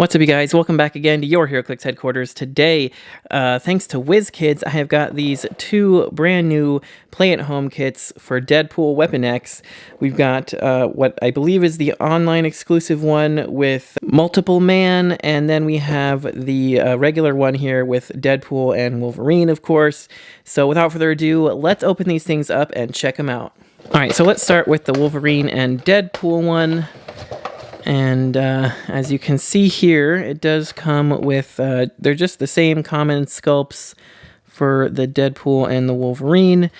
What's up, you guys? Welcome back again to your HeroClix headquarters. Today, thanks to WizKids, I have got these two brand new play-at-home kits for Deadpool Weapon X. We've got what I believe is the online exclusive one with Multiple Man, and then we have the regular one here with Deadpool and Wolverine, of course. So without further ado, let's open these things up and check them out. Alright, so let's start with the Wolverine and Deadpool one. And as you can see here, it does come with, they're just the same common sculpts for the Deadpool and the Wolverine.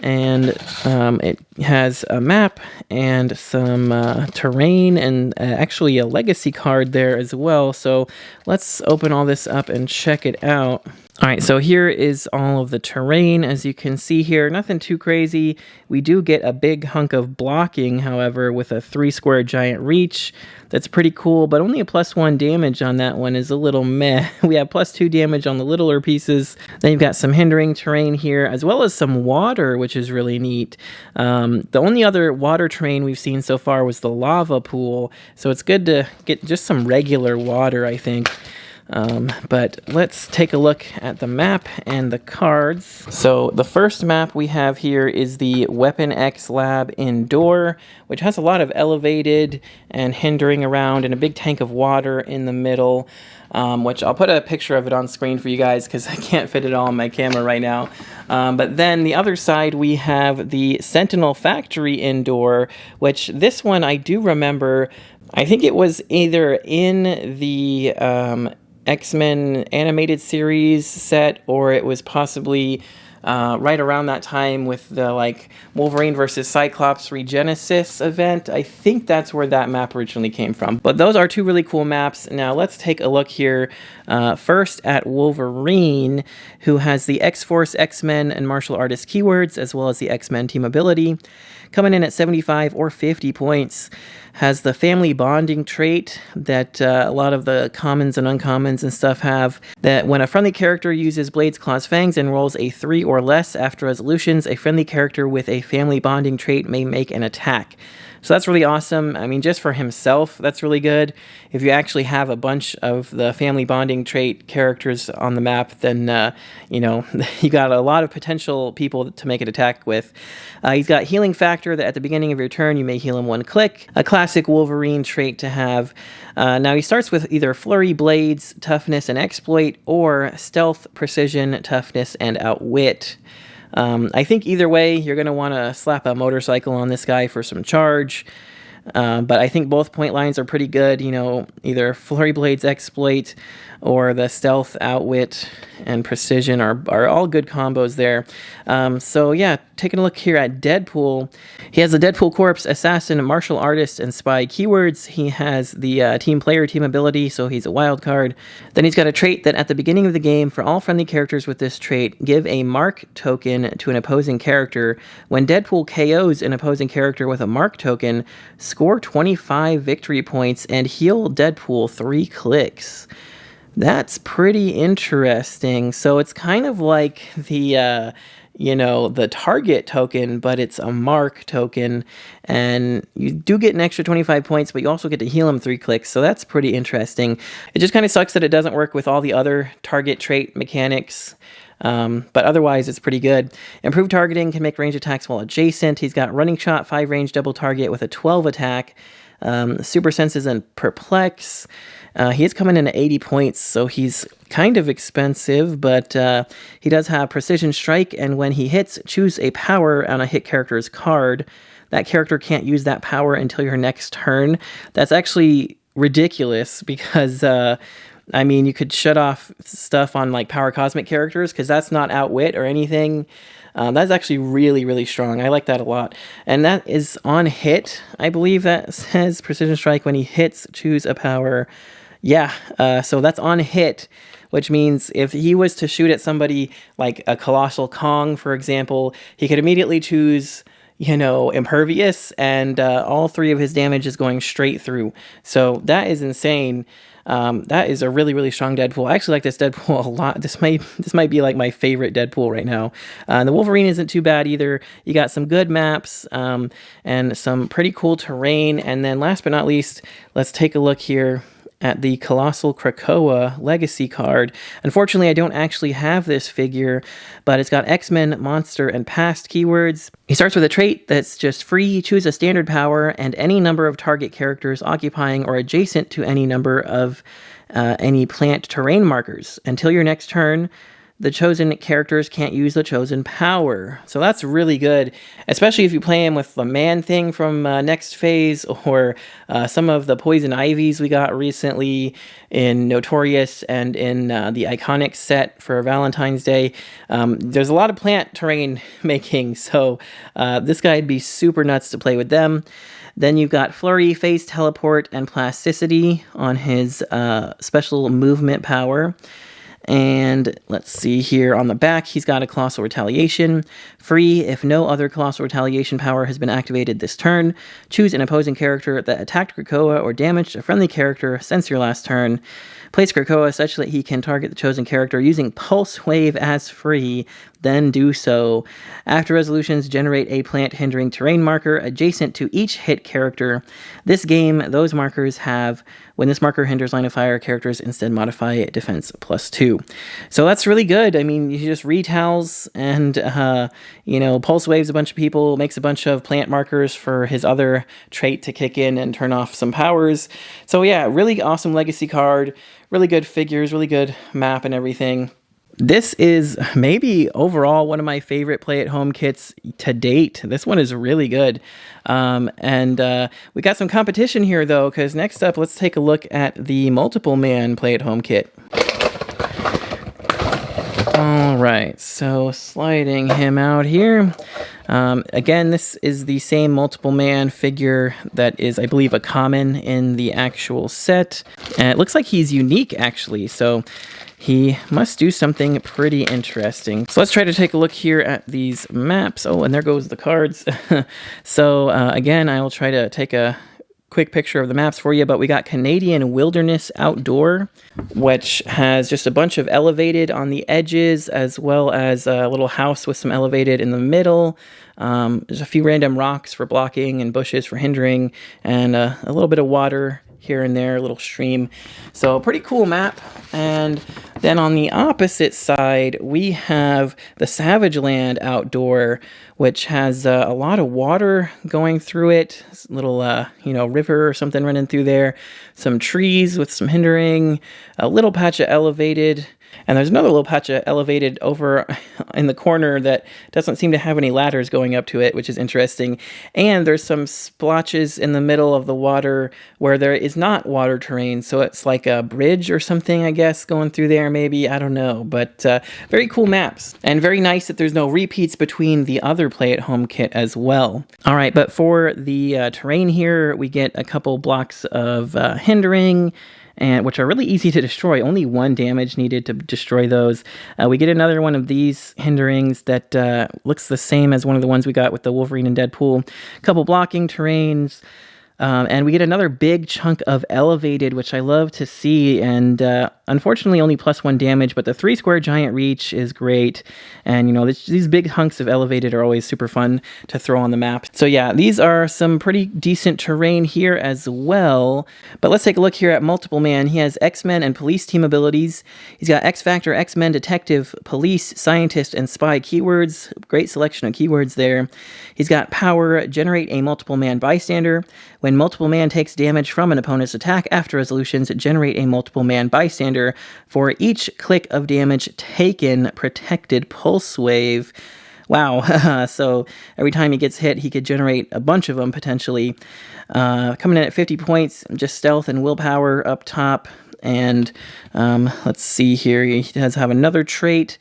And it has a map and some terrain and actually a legacy card there as well. So let's open all this up and check it out. All right, so here is all of the terrain. As you can see here, nothing too crazy. We do get a big hunk of blocking, however, with a 3-square giant reach. That's pretty cool, but only a +1 damage on that one is a little meh. We have +2 damage on the littler pieces. Then you've got some hindering terrain here, as well as some water, which is really neat. The only other water terrain we've seen so far was the lava pool, so it's good to get just some regular water, I think. But let's take a look at the map and the cards. So the first map we have here is the Weapon X Lab Indoor, which has a lot of elevated and hindering around and a big tank of water in the middle, which I'll put a picture of it on screen for you guys because I can't fit it all on my camera right now. But then the other side we have the Sentinel Factory Indoor, which this one I do remember. I think it was either in the X-Men animated series set, or it was possibly right around that time with the Wolverine versus Cyclops Regenesis event. I think that's where that map originally came from. But those are two really cool maps. Now let's take a look here first at Wolverine, who has the X-Force, X-Men, and martial artist keywords, as well as the X-Men team ability. Coming in at 75 or 50 points. Has the family bonding trait that a lot of the commons and uncommons and stuff have, that when a friendly character uses Blades, Claws, Fangs and rolls a 3 or less after resolutions, a friendly character with a family bonding trait may make an attack. So that's really awesome. I mean, just for himself, that's really good. If you actually have a bunch of the family bonding trait characters on the map, then, you know, you got a lot of potential people to make an attack with. He's got healing factor that at the beginning of your turn, you may heal him 1 click. A classic Wolverine trait to have. Now, he starts with either Flurry, Blades, Toughness, and Exploit, or Stealth, Precision, Toughness, and Outwit. I think either way, you're going to want to slap a motorcycle on this guy for some charge. But I think both point lines are pretty good, you know, either Flurry Blades Exploit or the Stealth, Outwit, and Precision are all good combos there. So yeah, taking a look here at Deadpool. He has the Deadpool Corpse, Assassin, Martial Artist, and Spy keywords. He has the Team Player team ability, so he's a wild card. Then he's got a trait that at the beginning of the game, for all friendly characters with this trait, give a mark token to an opposing character. When Deadpool KOs an opposing character with a mark token, score 25 victory points and heal Deadpool 3 clicks. That's pretty interesting. So it's kind of like the, you know, the target token, but it's a mark token. And you do get an extra 25 points, but you also get to heal him 3 clicks. So that's pretty interesting. It just kind of sucks that it doesn't work with all the other target trait mechanics. But otherwise, it's pretty good. Improved targeting, can make range attacks while adjacent. He's got Running Shot, 5 range double target with a 12 attack. Super Senses and Perplex. He is coming in at 80 points, so he's kind of expensive, but he does have Precision Strike, and when he hits, choose a power on a hit character's card. That character can't use that power until your next turn. That's actually ridiculous because I mean, you could shut off stuff on like Power Cosmic characters because that's not Outwit or anything. That's actually really, really strong. I like that a lot. And that is on hit. I believe that says Precision Strike. When he hits, choose a power. Yeah, so that's on hit, which means if he was to shoot at somebody like a Colossal Kong, for example, he could immediately choose, you know, Impervious, and all 3 of his damage is going straight through. So that is insane. That is a really, really strong Deadpool. I actually like this Deadpool a lot. This might be like my favorite Deadpool right now. The Wolverine isn't too bad either. You got some good maps, and some pretty cool terrain. And then last but not least, let's take a look here at the Colossal Krakoa Legacy card. Unfortunately, I don't actually have this figure, but it's got X-Men, Monster, and Past keywords. He starts with a trait that's just free. Choose a standard power and any number of target characters occupying or adjacent to any number of any plant terrain markers. Until your next turn, the chosen characters can't use the chosen power. So that's really good, especially if you play him with the Man-Thing from next phase, or some of the Poison Ivies we got recently in Notorious and in the Iconic set for Valentine's Day. There's a lot of plant terrain making, so this guy'd be super nuts to play with them. Then you've got Flurry, Phase Teleport, and Plasticity on his special movement power. And let's see here on the back, he's got a Colossal Retaliation. Free, if no other Colossal Retaliation power has been activated this turn, choose an opposing character that attacked Krakoa or damaged a friendly character since your last turn. Place Krakoa such that he can target the chosen character using Pulse Wave as free, then do so. After resolutions, generate a plant hindering terrain marker adjacent to each hit character. This game, those markers have, when this marker hinders line of fire, characters instead modify defense +2. So that's really good. I mean, you just retals and, Pulse Waves a bunch of people, makes a bunch of plant markers for his other trait to kick in and turn off some powers. So yeah, really awesome legacy card. Really good figures, really good map and everything. This is maybe overall one of my favorite play-at-home kits to date. This one is really good. We got some competition here, though, because next up, let's take a look at the Multiple Man play-at-home kit. All right, so sliding him out here. Again, this is the same Multiple Man figure that is, I believe, a common in the actual set. And it looks like he's unique, actually, so he must do something pretty interesting. So let's try to take a look here at these maps. Oh, and there goes the cards. So again, I will try to take a quick picture of the maps for you, but we got Canadian Wilderness Outdoor, which has just a bunch of elevated on the edges, as well as a little house with some elevated in the middle. There's a few random rocks for blocking and bushes for hindering, and a little bit of water here and there, a little stream. So pretty cool map. And then on the opposite side, we have the Savage Land Outdoor, which has a lot of water going through it. A little, river or something running through there. Some trees with some hindering, a little patch of elevated. And there's another little patch of elevated over in the corner that doesn't seem to have any ladders going up to it, which is interesting. And there's some splotches in the middle of the water where there is not water terrain. So it's like a bridge or something, I guess, going through there maybe. I don't know. But very cool maps. And very nice that there's no repeats between the other play-at-home kit as well. All right, but for the terrain here, we get a couple blocks of hindering, and which are really easy to destroy. Only 1 damage needed to destroy those. We get another one of these hinderings that looks the same as one of the ones we got with the Wolverine and Deadpool. A couple blocking terrains. And we get another big chunk of elevated, which I love to see. And unfortunately, only +1 damage, but the 3-square giant reach is great. And, these big hunks of elevated are always super fun to throw on the map. So yeah, these are some pretty decent terrain here as well. But let's take a look here at Multiple Man. He has X-Men and Police team abilities. He's got X-Factor, X-Men, Detective, Police, Scientist, and Spy keywords. Great selection of keywords there. He's got Power, Generate a Multiple Man Bystander. When Multiple Man takes damage from an opponent's attack after resolutions, generate a Multiple Man Bystander. For each click of damage taken, protected Pulse Wave. Wow. So every time he gets hit, he could generate a bunch of them potentially. Coming in at 50 points, just stealth and willpower up top. And let's see here. He does have another trait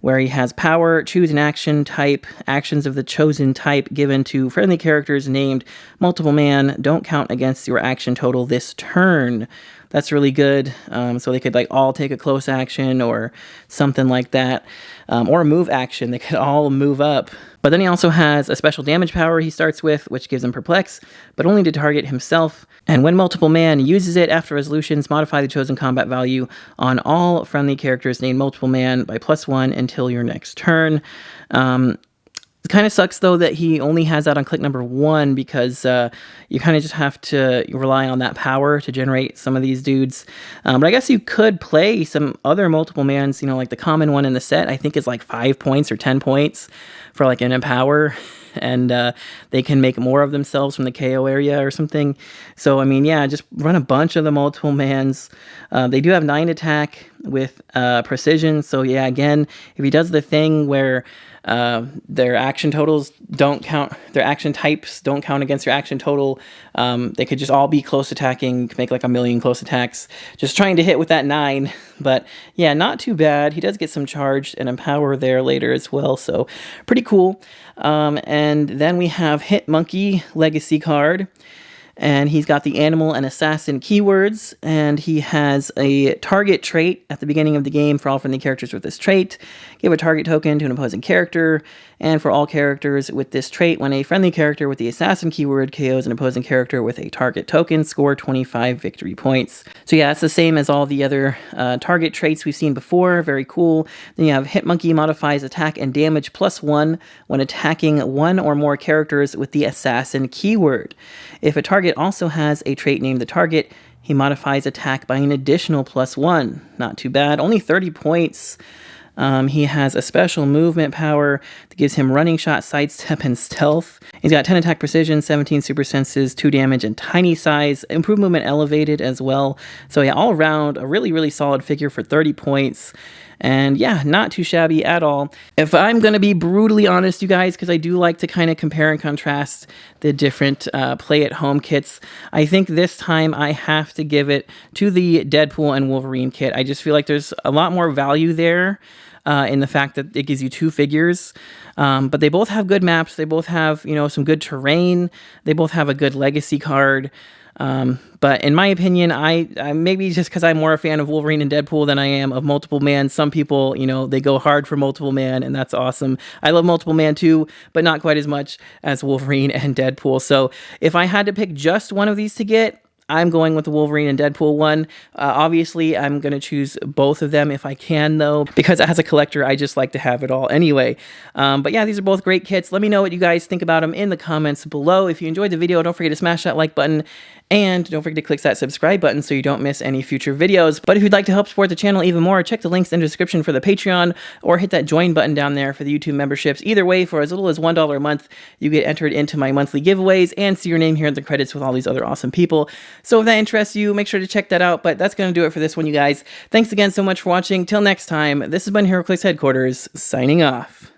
where he has Power, choose an action type, actions of the chosen type given to friendly characters named Multiple Man don't count against your action total this turn. That's really good. So they could all take a close action or something like that. Or a move action. They could all move up. But then he also has a special damage power he starts with, which gives him Perplex, but only to target himself. And when Multiple Man uses it after resolutions, modify the chosen combat value on all friendly characters named Multiple Man by +1 until your next turn. It kind of sucks, though, that he only has that on click number 1 because you kind of just have to rely on that power to generate some of these dudes. But I guess you could play some other multiple mans, you know, like the common one in the set, I think is like 5 points or 10 points for like an empower. And they can make more of themselves from the KO area or something. So, I mean, yeah, just run a bunch of the multiple mans. They do have 9 attack with precision. So, yeah, again, if he does the thing where their action totals don't count, their action types don't count against your action total, they could just all be close attacking, make like a million close attacks, just trying to hit with that 9. But yeah, not too bad. He does get some charge and empower there later as well, so pretty cool. And then we have Hit Monkey Legacy card. And he's got the animal and assassin keywords, and he has a target trait at the beginning of the game for all friendly characters with this trait. Give a target token to an opposing character, and for all characters with this trait, when a friendly character with the assassin keyword KOs an opposing character with a target token, score 25 victory points. So yeah, it's the same as all the other target traits we've seen before. Very cool. Then you have Hit Monkey modifies attack and damage +1 when attacking one or more characters with the assassin keyword. If a target also has a trait named the target, he modifies attack by an additional +1. Not too bad. Only 30 points. He has a special movement power that gives him running shot, sidestep, and stealth. He's got 10 attack precision, 17 super senses, 2 damage, and tiny size. Improved movement elevated as well. So yeah, all around, a really, really solid figure for 30 points. And yeah, not too shabby at all. If I'm going to be brutally honest, you guys, because I do like to kind of compare and contrast the different play-at-home kits, I think this time I have to give it to the Deadpool and Wolverine kit. I just feel like there's a lot more value there in the fact that it gives you 2 figures. But they both have good maps. They both have, you know, some good terrain. They both have a good legacy card. But in my opinion, I maybe just because I'm more a fan of Wolverine and Deadpool than I am of Multiple Man. Some people, you know, they go hard for Multiple Man, and that's awesome. I love Multiple Man too, but not quite as much as Wolverine and Deadpool. So if I had to pick just one of these to get, I'm going with the Wolverine and Deadpool one. Obviously, I'm going to choose both of them if I can, though, because as a collector, I just like to have it all anyway. But yeah, these are both great kits. Let me know what you guys think about them in the comments below. If you enjoyed the video, don't forget to smash that like button, and don't forget to click that subscribe button so you don't miss any future videos. But if you'd like to help support the channel even more, check the links in the description for the Patreon, or hit that join button down there for the YouTube memberships. Either way, for as little as $1 a month, you get entered into my monthly giveaways and see your name here in the credits with all these other awesome people. So if that interests you, make sure to check that out. But that's going to do it for this one, you guys. Thanks again so much for watching. Till next time, this has been HeroClix Headquarters, signing off.